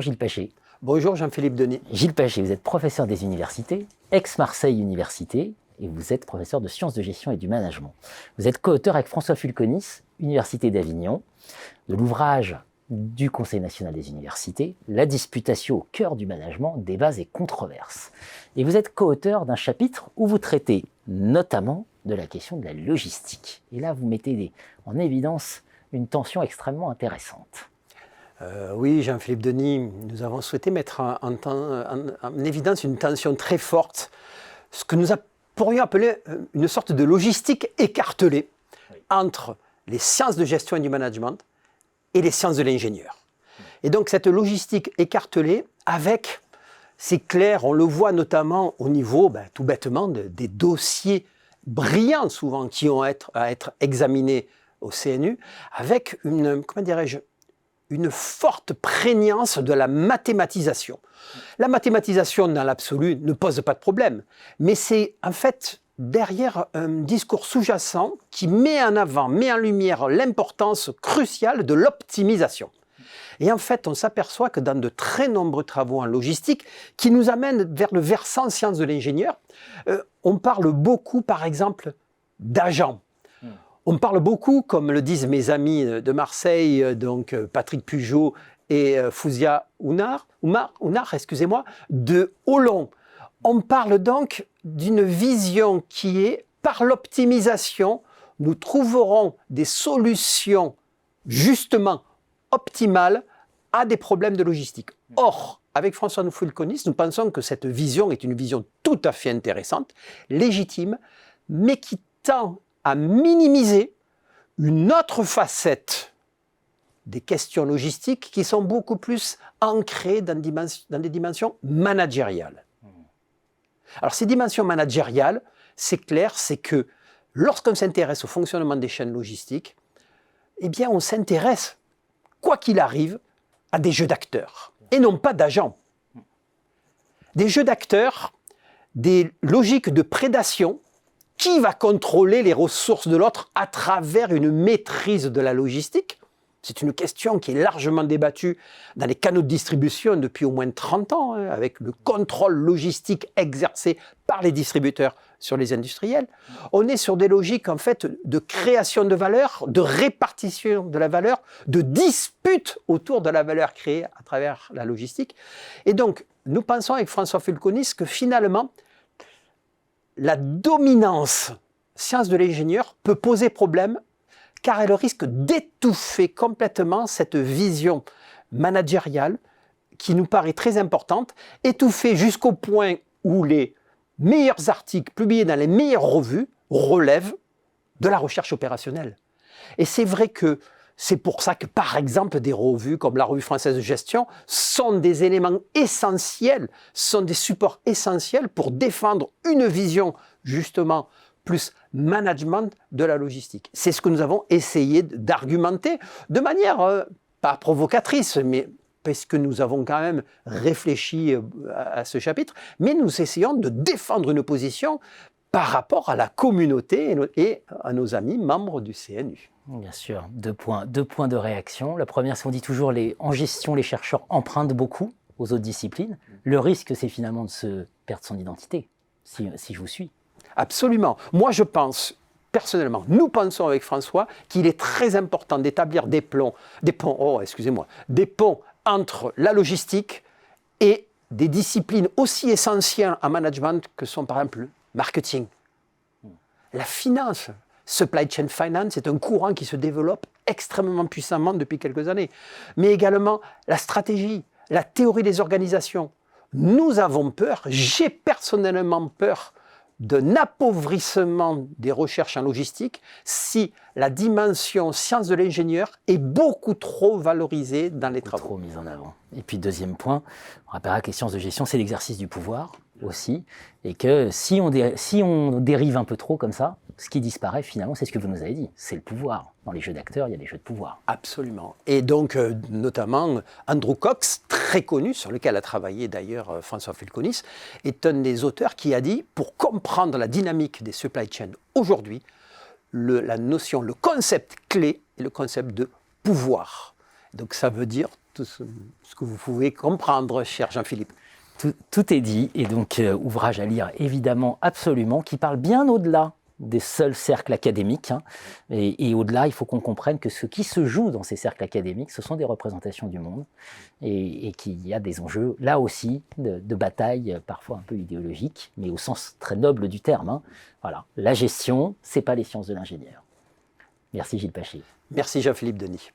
Bonjour Gilles Pachet. Bonjour Jean-Philippe Denis. Gilles Pachet, vous êtes professeur des universités, ex-Marseille Université, et vous êtes professeur de sciences de gestion et du management. Vous êtes co-auteur avec François Fulconis, Université d'Avignon, de l'ouvrage du Conseil national des universités, La disputatio au cœur du management, débats et controverses. Et vous êtes co-auteur d'un chapitre où vous traitez notamment de la question de la logistique. Et là, vous mettez en évidence une tension extrêmement intéressante. Oui, Jean-Philippe Denis, nous avons souhaité mettre en évidence une tension très forte, ce que nous pourrions appeler une sorte de logistique écartelée entre les sciences de gestion et du management et les sciences de l'ingénieur. Et donc cette logistique écartelée avec, c'est clair, on le voit notamment au niveau, tout bêtement, des dossiers brillants souvent qui ont à être examinés au CNU, avec une forte prégnance de la mathématisation. La mathématisation, dans l'absolu, ne pose pas de problème, mais c'est en fait derrière un discours sous-jacent qui met en avant, met en lumière l'importance cruciale de l'optimisation. Et en fait, on s'aperçoit que dans de très nombreux travaux en logistique, qui nous amènent vers le versant sciences de l'ingénieur, on parle beaucoup, par exemple, d'agents. On parle beaucoup, comme le disent mes amis de Marseille, donc Patrick Pugeot et Fouzia Ounar, de Hollon. On parle donc d'une vision qui est, par l'optimisation, nous trouverons des solutions justement optimales à des problèmes de logistique. Or, avec François Fulconis, nous pensons que cette vision est une vision tout à fait intéressante, légitime, mais qui tend à minimiser une autre facette des questions logistiques qui sont beaucoup plus ancrées dans des dimensions managériales. Alors ces dimensions managériales, c'est clair, c'est que lorsqu'on s'intéresse au fonctionnement des chaînes logistiques, eh bien on s'intéresse, quoi qu'il arrive, à des jeux d'acteurs et non pas d'agents. Des jeux d'acteurs, des logiques de prédation. Qui va contrôler les ressources de l'autre à travers une maîtrise de la logistique? C'est une question qui est largement débattue dans les canaux de distribution depuis au moins 30 ans, avec le contrôle logistique exercé par les distributeurs sur les industriels. On est sur des logiques en fait de création de valeur, de répartition de la valeur, de dispute autour de la valeur créée à travers la logistique. Et donc, nous pensons avec François Fulconis que finalement, la dominance science de l'ingénieur peut poser problème car elle risque d'étouffer complètement cette vision managériale qui nous paraît très importante, étouffer jusqu'au point où les meilleurs articles publiés dans les meilleures revues relèvent de la recherche opérationnelle. Et c'est vrai que c'est pour ça que, par exemple, des revues comme la Revue française de gestion sont des éléments essentiels, sont des supports essentiels pour défendre une vision, justement, plus management de la logistique. C'est ce que nous avons essayé d'argumenter de manière pas provocatrice, mais parce que nous avons quand même réfléchi à ce chapitre, mais nous essayons de défendre une position par rapport à la communauté et à nos amis membres du CNU. Bien sûr, deux points de réaction. La première, c'est qu'on dit toujours en gestion, les chercheurs empruntent beaucoup aux autres disciplines. Le risque, c'est finalement de se perdre son identité, si je vous suis. Absolument. Moi, je pense, personnellement, nous pensons avec François qu'il est très important d'établir des ponts entre la logistique et des disciplines aussi essentielles en management que sont par exemple le marketing, la finance. Supply chain finance est un courant qui se développe extrêmement puissamment depuis quelques années, mais également la stratégie, la théorie des organisations. Nous avons peur, j'ai personnellement peur d'un appauvrissement des recherches en logistique si la dimension sciences de l'ingénieur est beaucoup trop valorisée dans les travaux. Trop mise en avant. Et puis deuxième point, on rappellera que les sciences de gestion, c'est l'exercice du pouvoir aussi, et que si on dérive un peu trop comme ça, ce qui disparaît finalement, c'est ce que vous nous avez dit, c'est le pouvoir. Dans les jeux d'acteurs, il y a les jeux de pouvoir. Absolument. Et donc, notamment, Andrew Cox, très connu, sur lequel a travaillé d'ailleurs François Fulconis, est un des auteurs qui a dit, pour comprendre la dynamique des supply chains aujourd'hui, le concept clé est le concept de pouvoir. Donc ça veut dire tout ce que vous pouvez comprendre, cher Jean-Philippe. Tout est dit, et donc ouvrage à lire évidemment absolument, qui parle bien au-delà des seuls cercles académiques. Hein. Et au-delà, il faut qu'on comprenne que ce qui se joue dans ces cercles académiques, ce sont des représentations du monde, et qu'il y a des enjeux, là aussi, de bataille, parfois un peu idéologiques, mais au sens très noble du terme. Hein. Voilà. La gestion, c'est pas les sciences de l'ingénieur. Merci Gilles Paché. Merci Jean-Philippe Denis.